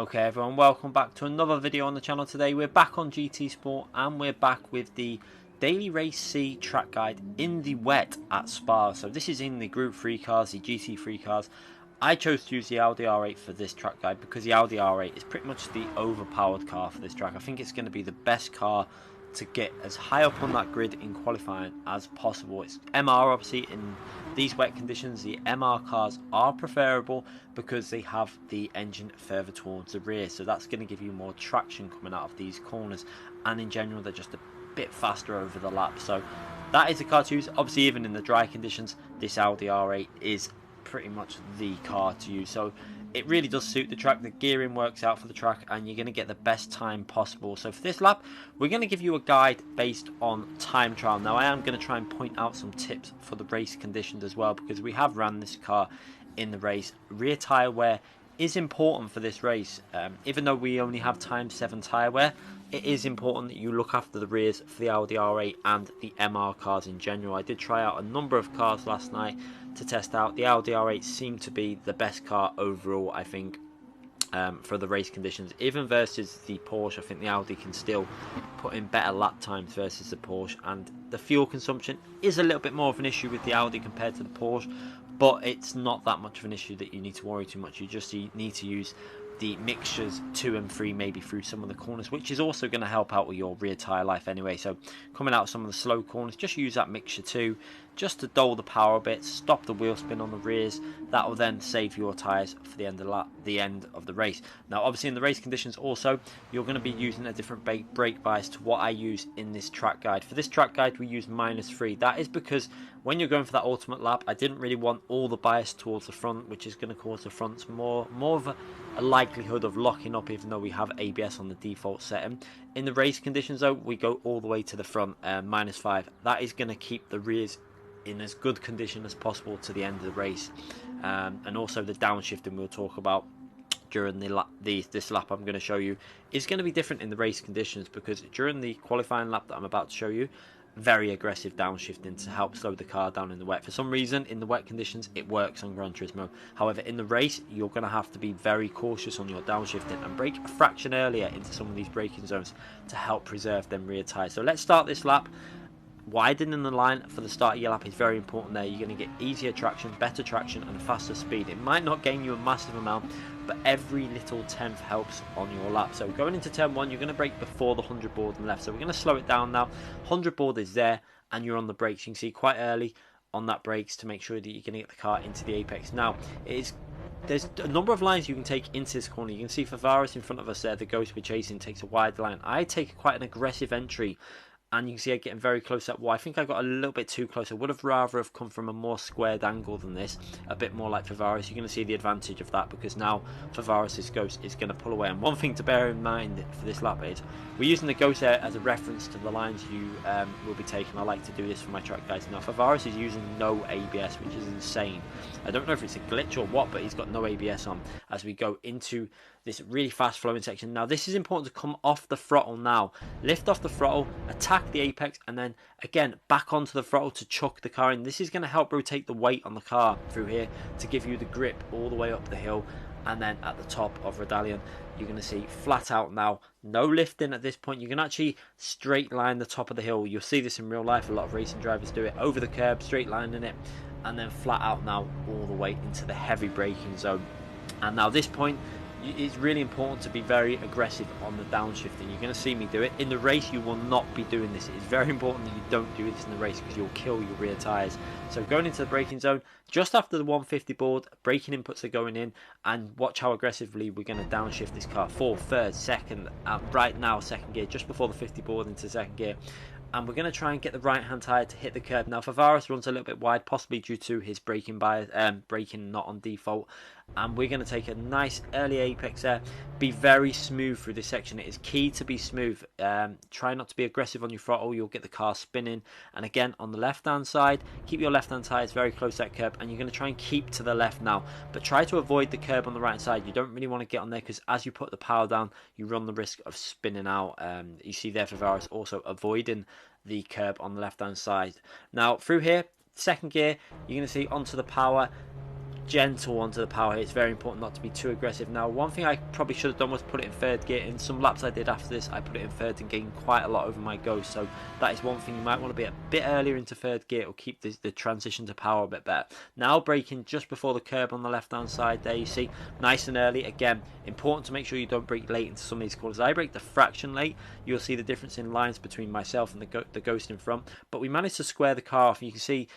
Okay everyone, welcome back to another video on the channel. Today we're back on GT Sport and we're back with the Daily Race C track guide in the wet at Spa. So this is in the Group 3 cars, the GT3 cars. I chose to use the Audi R8 for this track guide because the Audi R8 is pretty much the overpowered car for this track. I think it's going to be the best car to get as high up on that grid in qualifying as possible. It's MR, obviously. In these wet conditions, the MR cars are preferable because they have the engine further towards the rear, so that's going to give you more traction coming out of these corners, and in general they're just a bit faster over the lap. So that is the car to use. Obviously, even in the dry conditions, this Audi R8 is pretty much the car to use. So it really does suit the track. The gearing works out for the track and you're going to get the best time possible. So for this lap, we're going to give you a guide based on time trial. Now I am going to try and point out some tips for the race conditions as well, because we have ran this car in the race. Rear tyre wear is important for this race. Even though we only have times 7 tyre wear, it is important that you look after the rears for the Audi R8 and the MR cars in general. I did try out a number of cars last night to test out. The Audi R8 seemed to be the best car overall, I think, for the race conditions. Even versus the Porsche, I think the Audi can still put in better lap times versus the Porsche, and the fuel consumption is a little bit more of an issue with the Audi compared to the Porsche, but it's not that much of an issue that you need to worry too much. You just need to use the mixtures 2 and 3 maybe through some of the corners, which is also going to help out with your rear tyre life anyway. So coming out of some of the slow corners, just use that mixture 2 just to dull the power a bit, stop the wheel spin on the rears. That will then save your tyres for the end of the race. Now obviously in the race conditions also, you're going to be using a different brake bias to what I use in this track guide. For this track guide we use -3. That is because when you're going for that ultimate lap, I didn't really want all the bias towards the front, which is going to cause the fronts more of a likelihood of locking up, even though we have ABS on the default setting. In the race conditions though, we go all the way to the front, -5. That is going to keep the rears in as good condition as possible to the end of the race. And also the downshifting we'll talk about during this lap I'm going to show you is going to be different in the race conditions, because during the qualifying lap that I'm about to show you, very aggressive downshifting to help slow the car down in the wet. For some reason in the wet conditions it works on Gran Turismo. However, in the race you're going to have to be very cautious on your downshifting and brake a fraction earlier into some of these braking zones to help preserve them rear tyres. So let's start this lap. Widening the line for the start of your lap is very important there. You're going to get easier traction, better traction and faster speed. It might not gain you a massive amount, but every little tenth helps on your lap. So going into turn 1, you're going to brake before the 100 board and left. So we're going to slow it down now. 100 board is there and you're on the brakes. You can see quite early on that brakes to make sure that you're going to get the car into the apex. Now there's a number of lines you can take into this corner. You can see Favaris in front of us there, the Ghost we're chasing, takes a wide line. I take quite an aggressive entry, and you can see I'm getting very close up. Well, I think I got a little bit too close. I would have rather have come from a more squared angle than this, a bit more like Favaris. You're going to see the advantage of that, because now Favaris' Ghost is going to pull away. And one thing to bear in mind for this lap is we're using the Ghost there as a reference to the lines you will be taking. I like to do this for my track guys. Now Favaris is using no ABS, which is insane. I don't know if it's a glitch or what, but he's got no ABS on as we go into this really fast flowing section. Now this is important to come off the throttle now. Lift off the throttle, attack the apex, and then again back onto the throttle to chuck the car in. This is going to help rotate the weight on the car through here to give you the grip all the way up the hill. And then at the top of Redalion, you're going to see flat out now, no lifting at this point. You can actually straight line the top of the hill. You'll see this in real life. A lot of racing drivers do it over the curb, straight lining it, and then flat out now all the way into the heavy braking zone. And now this point, it's really important to be very aggressive on the downshifting. You're going to see me do it. In the race, you will not be doing this. It's very important that you don't do this in the race, because you'll kill your rear tyres. So going into the braking zone, just after the 150 board, braking inputs are going in, and watch how aggressively we're going to downshift this car. 4th, 3rd, 2nd, right now 2nd gear, just before the 50 board into 2nd gear. And we're going to try and get the right hand tyre to hit the curb. Now Favaris runs a little bit wide, possibly due to his braking bias, braking not on default. And we're going to take a nice early apex there. Be very smooth through this section. It is key to be smooth. Try not to be aggressive on your throttle. You'll get the car spinning. And again, on the left hand side, keep your left hand tyres very close to that curb. And you're going to try and keep to the left now. But try to avoid the curb on the right hand side. You don't really want to get on there, because as you put the power down, you run the risk of spinning out. You see there Favaris also avoiding the curb on the left hand side. Now through here, 2nd gear, you're going to see onto the power. gentle onto the power here. It's very important not to be too aggressive. Now, one thing I probably should have done was put it in third gear. In some laps I did after this, I put it in third and gained quite a lot over my Ghost. So that is one thing. You might want to be a bit earlier into third gear or keep the transition to power a bit better. Now braking just before the curb on the left hand side there, you see, nice and early. Again, important to make sure you don't brake late into some of these corners. I brake the fraction late. You'll see the difference in lines between myself and the Ghost in front. But we managed to square the car off, and you can see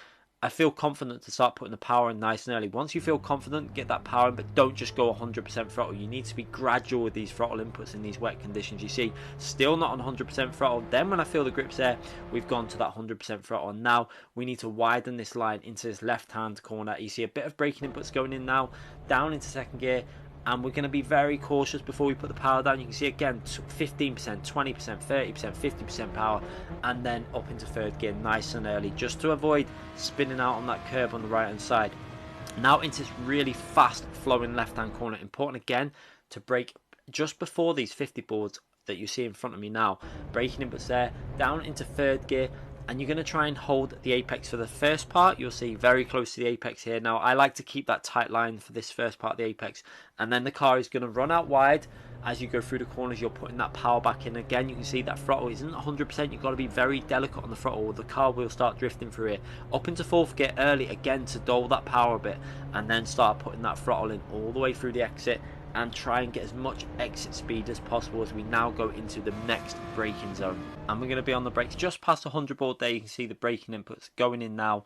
I feel confident to start putting the power in nice and early. Once you feel confident, get that power in, but don't just go 100% throttle. You need to be gradual with these throttle inputs in these wet conditions. You see, still not on 100% throttle. Then when I feel the grip's there, we've gone to that 100% throttle. And now we need to widen this line into this left-hand corner. You see a bit of braking inputs going in now, down into second gear. And we're going to be very cautious before we put the power down. You can see again 15%, 20%, 30%, 50% power, and then up into third gear nice and early, just to avoid spinning out on that curb on the right hand side. Now into this really fast flowing left hand corner. Important again to brake just before these 50 boards that you see in front of me now. Braking inputs there, down into third gear. And you're going to try and hold the apex for the first part. You'll see very close to the apex here. Now, I like to keep that tight line for this first part of the apex. And then the car is going to run out wide. As you go through the corners, you're putting that power back in. Again, you can see that throttle isn't 100%. You've got to be very delicate on the throttle, or the car will start drifting through here. Up into fourth gear early, again, to dull that power a bit. And then start putting that throttle in all the way through the exit. And try and get as much exit speed as possible as we now go into the next braking zone. And we're going to be on the brakes just past 100 board there. You can see the braking inputs going in now,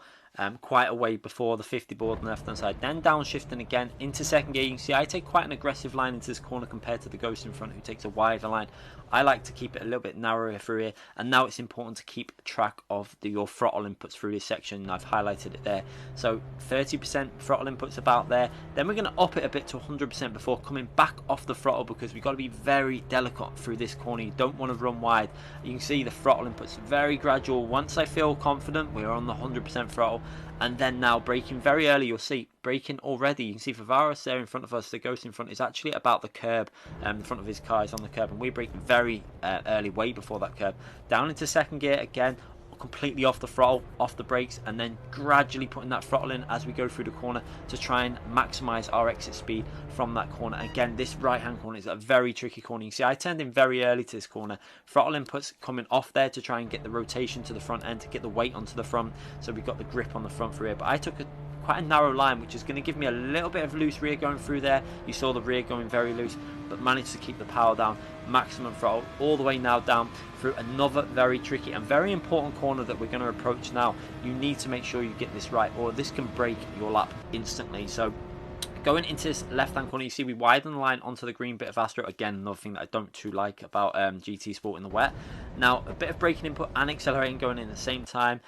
quite a way before the 50 board on the left hand side. Then downshifting again into second gear. You can see I take quite an aggressive line into this corner compared to the Ghost in front, who takes a wider line. I like to keep it a little bit narrower through here, and now it's important to keep track of your throttle inputs through this section. I've highlighted it there. So 30% throttle inputs about there. Then we're going to up it a bit to 100% before coming back off the throttle, because we've got to be very delicate through this corner. You don't want to run wide. You can see the throttle inputs very gradual. Once I feel confident, we're on the 100% throttle. And then now braking very early. You'll see braking already. You can see Favaris there in front of us. The Ghost in front is actually about the curb. The front of his car is on the curb, and we brake very early, way before that curb. Down into second gear again, completely off the throttle, off the brakes, and then gradually putting that throttle in as we go through the corner to try and maximize our exit speed from that corner. Again, this right hand corner is a very tricky corner. You see I turned in very early to this corner. Throttle inputs coming off there to try and get the rotation to the front end, to get the weight onto the front, so we've got the grip on the front through here. But I took quite a narrow line, which is going to give me a little bit of loose rear going through there. You saw the rear going very loose, but managed to keep the power down, maximum throttle all the way now down through another very tricky and very important corner that we're going to approach now. You need to make sure you get this right, or this can break your lap instantly. So going into this left hand corner, you see we widen the line onto the green bit of Astro. Again, another thing that I don't too like about GT Sport in the wet. Now a bit of braking input and accelerating going in at the same time.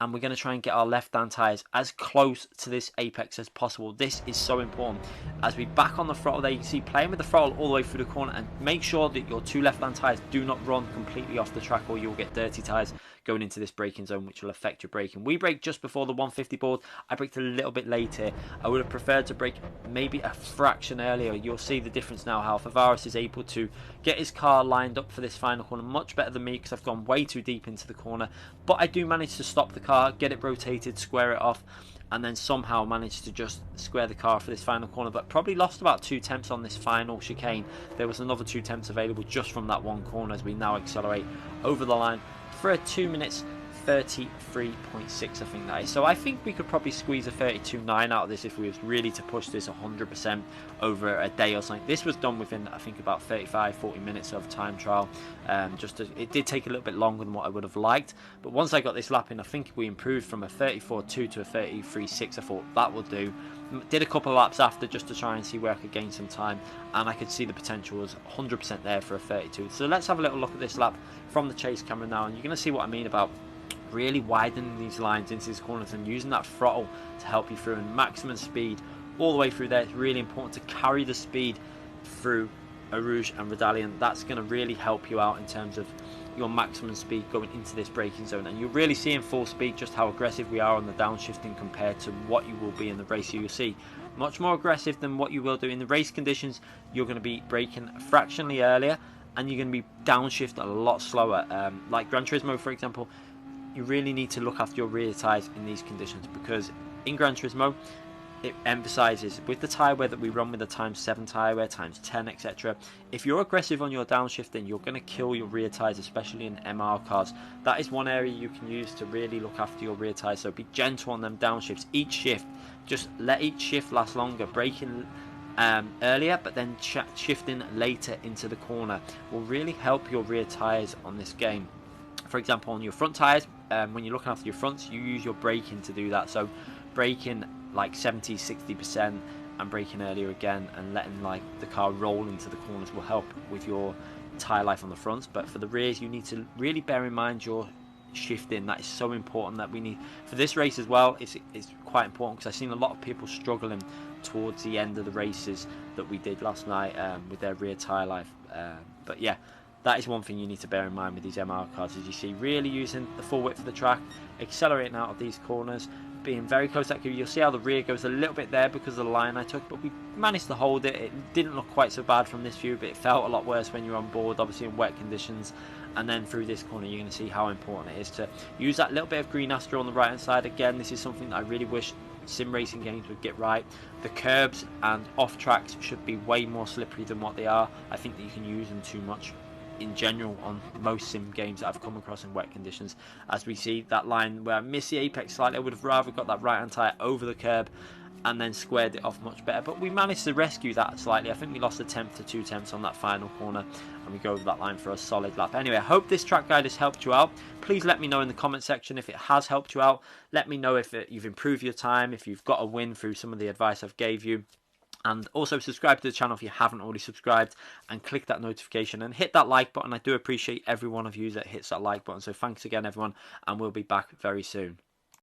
And we're going to try and get our left-hand tyres as close to this apex as possible. This is so important. As we back on the throttle there, you can see playing with the throttle all the way through the corner, and make sure that your two left-hand tyres do not run completely off the track, or you'll get dirty tyres going into this braking zone, which will affect your braking. We brake just before the 150 board. I braked a little bit later. I would have preferred to brake maybe a fraction earlier. You'll see the difference now, how Favaris is able to get his car lined up for this final corner much better than me, because I've gone way too deep into the corner. But I do manage to stop the car, get it rotated, square it off, and then somehow managed to just square the car for this final corner. But probably lost about 2 tenths on this final chicane. There was another 2 tenths available just from that one corner as we now accelerate over the line for a 2 minutes 33.6, I think that is. So I think we could probably squeeze a 32.9 out of this if we was really to push this 100% over a day or something. This was done within, I think, about 35-40 minutes of time trial. It did take a little bit longer than what I would have liked, but once I got this lap in, I think we improved from a 34.2 to a 33.6. I thought that will do. Did a couple of laps after just to try and see where I could gain some time, and I could see the potential was 100% there for a 32. So let's have a little look at this lap from the chase camera now, and you're going to see what I mean about really widening these lines into these corners and using that throttle to help you through, and maximum speed all the way through there. It's really important to carry the speed through a Rouge and Redalian. That's going to really help you out in terms of your maximum speed going into this braking zone, and you're really seeing full speed just how aggressive we are on the downshifting compared to what you will be in the race. You'll see much more aggressive than what you will do in the race conditions. You're going to be braking fractionally earlier, and you're going to be downshift a lot slower. Like Gran Turismo, for example, you really need to look after your rear tyres in these conditions, because in Gran Turismo it emphasises with the tyre wear that we run with the ×7 tyre wear, ×10, etc. If you're aggressive on your downshifting, you're going to kill your rear tyres, especially in MR cars. That is one area you can use to really look after your rear tyres. So be gentle on them downshifts. Each shift, just let each shift last longer. Braking earlier, but then shifting later into the corner will really help your rear tyres on this game. For example, on your front tyres, when you're looking after your fronts, you use your braking to do that. So braking like 70-60% and braking earlier again, and letting like the car roll into the corners will help with your tyre life on the fronts. But for the rears, you need to really bear in mind your shifting. That is so important, that we need for this race as well. It's quite important, because I've seen a lot of people struggling towards the end of the races that we did last night with their rear tyre life. But yeah, that is one thing you need to bear in mind with these MR cars, as you see, really using the full width of the track, accelerating out of these corners, being very close to that queue. You'll see how the rear goes a little bit there because of the line I took, but we managed to hold it. It didn't look quite so bad from this view, but it felt a lot worse when you're on board, obviously in wet conditions. And then through this corner, you're going to see how important it is to use that little bit of green astra on the right hand side. Again, this is something that I really wish sim racing games would get right. The curbs and off tracks should be way more slippery than what they are. I think that you can use them too much in general on most sim games that I've come across in wet conditions. As we see that line where I missed the apex slightly, I would have rather got that right hand tyre over the curb and then squared it off much better, but we managed to rescue that slightly. I think we lost a tenth to 2 tenths on that final corner, and we go over that line for a solid lap. Anyway, I hope this track guide has helped you out. Please let me know in the comment section if it has helped you out. Let me know if you've improved your time, if you've got a win through some of the advice I've gave you. And also subscribe to the channel if you haven't already subscribed, and click that notification and hit that like button. I do appreciate every one of you that hits that like button, so thanks again everyone, and we'll be back very soon.